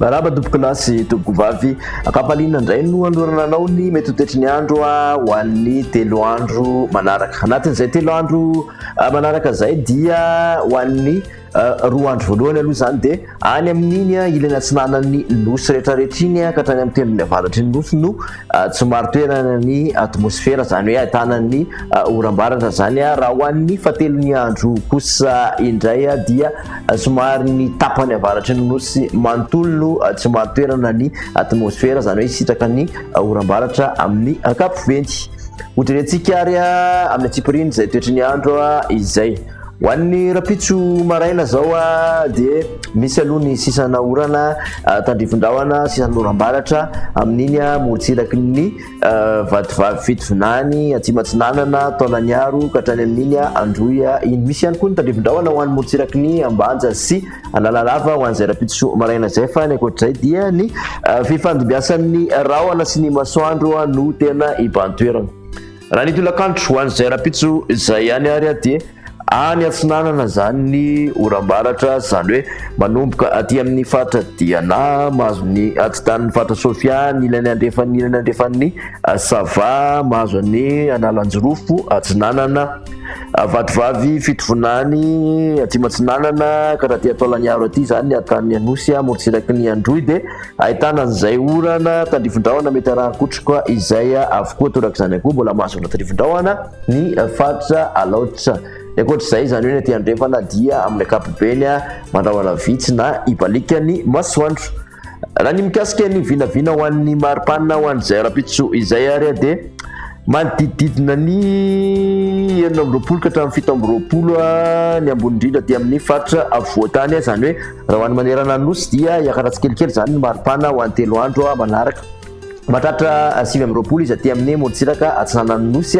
Maraba tompoklasy tompoko-vavy akapaliana indray no andorana anao ny mety ho toetry ny andro ho an'ny 3 andro manaraka. Anatin'izay 3 andro manaraka zay dia ho an'ny 2 andro voalohany aloha zany dia any amin'iny ilana atsinanan'ny nosy rehetrarehetra iny ka hatrany amin'ny tendrony avaratry ny nosy no tsy maro toerana ny atmosfera zany hoe ahitana ny oram-baratra zany raha ho an'ny fahatelon'ny andro kosa indray dia somary ny tapany avaratry ny nosy manontolo tsy maro toerana ny atmosfera zany hoe sitraka ny oram-baratra amin'ny ankapoventy. Otrentsika ary amin'ny atsipiriny zay toetry ny andro izay ho an'ny rapitso maraina zao dia misy aloha ny sisana orana tandrivon-drahona sisana oram-baratra amin'iny morotsiraky ny vadivavy fito vinany aty matsinanana taolaniaro ka hatrany amin'iny androya iny. Misy ihany koa ny tandrivon-drahona ho an'ny morotsiraky ny ambanja sy analalava ho an'izay rapitso maraina zay fa ny ankoatr'izay dia ny fifandimbiasan'ny rahona sy ny masoandro no tena ibantoerana. Raha ny tolakandro ho an'izay rapitso izay ihany ary dia any atsinanana zany ny oram-baratra zany hoe manomboka aty amin'ny faritra Diana mahazo ny atsitan'ny faritra Sofia ny ilany andrefan'ny Sava mahazo ny Analanjirofo atsinanana vadivavy fito vinany aty matsinanana ka raha ty ataolaniaro aty zany atan'ny anosy morotsiraky ny androy dia ahitana an'izay orana tandrivon-drahona mety arahakotroka izay avokoa torak' izany koa mbola mahazona tandrivon-drahona ny faritra Alatsinainy. Ankoatr'izay zany hoe aty andrefana dia amin'ny akapobeny mandrahona vitsy na ibalika ny masoandro. Raha ny mikasika ny vinavina ho an'ny maripanina ho an'izay rapitso izay ary dia manodidididina ny 20 ka hatramin'ny 7 ny ambony indrindra dia amin'ny faritra avoatany zany hoe raha ho an'ny manerana nosy dia hiakaratsy kelikely zany ny maripana ho an'ny 3 andro manaraka. Matratra 7 izy aty amin'ny morotsiraka atsinanan'ny nosy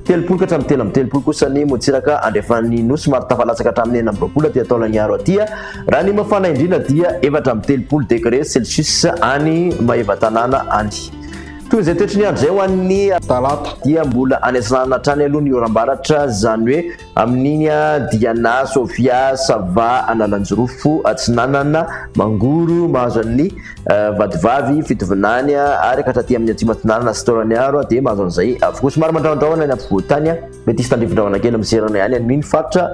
30 ka hatramin'ny 13 kosa ny morotsiraka andrefan'ny nosy maro tafalatsaka hatramin'ny 9 aty ataolaniaro aty. Raha ny mafana indrindra dia 4 degré celsius any Maevatanana any. Toy izay toetry ny andro zay ho an'ny talata dia mbola any atsinanana hatrany aloha ny oram-baratra zany hoe amin'iny Diana, Sofia, Sava, Analanjirofo atsinanana mangoro mahazo an'ny vadivavy fito vinany ary ka hatraty amin'ny aty matsinanana sy taolaniaro dia mahazo an'izay avokoa somary mandrahondrahona ny ampovoantany mety hisy tandrivon-drahona kely miserana ihany amin'iny faritra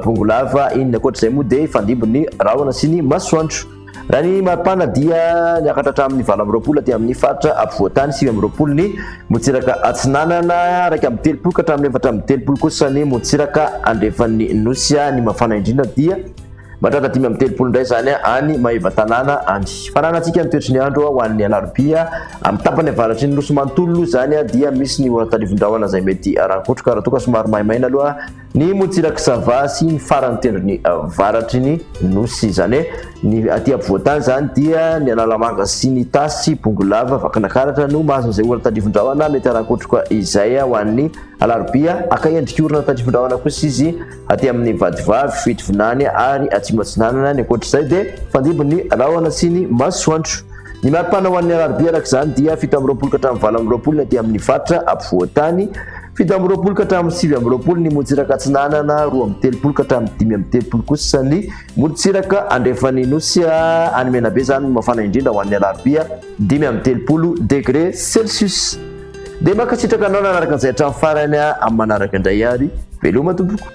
Pongolava iny. Ankoatr'izay moa dia ifandimbo ny rahona sy ny masoandro. Raha ny maripana dia niakatra hatramin'ny 20 aty amin'ny faritra ampovoantany 20 ny morotsiraka atsinanana raika amin'ny 30 ka hatramin'ny 4 kosa ny morotsiraka andrefan'ny nosy ny mafana indrindra dia matratra 30 indray zany any Maevatanana any. Fananantsika ny toetry ny andro ho an'ny alarobia amin'ny tapany avaratry ny nosy manontolo zany dia misy ny orana tandrivon-drahona zay mety arahakotroka raha toa ka somary maimaina aloha ny morotsiraka Sava sy ny farany tendrony avaratry ny nosy zany ny aty ampovoantany zany dia ny Analamanga sy ny Tasy Pongolava vakinakaratra no mahazo izay orana tandrivon-drahona mety arahakotroka izay ho an'ny alarobia akaendrika orana tandrivon-drahona kosa izy aty amin'ny vadivavy fito vinany ary aty matsinanana. Ny ankoatr'izay dia fandimbo ny rahona sy ny masoandro. Ny maripana ho an'ny alarobia araka zany dia 17 ka hatramin'ny 20 aty amin'ny faritra ampovoantany 17 ka hatramin'ny 9 ny morotsiraka atsinanana 13 ka hatramin'ny 13 kosa ny morotsiraka andrefan'ny nosy any menabe zany mafana indrindra ho an'ny alarobia 13 degré celsius. Dia makasitraka anao nanaraka an'izay hatramin'ny farany amin'ny manaraka indray ary veloma tompoko.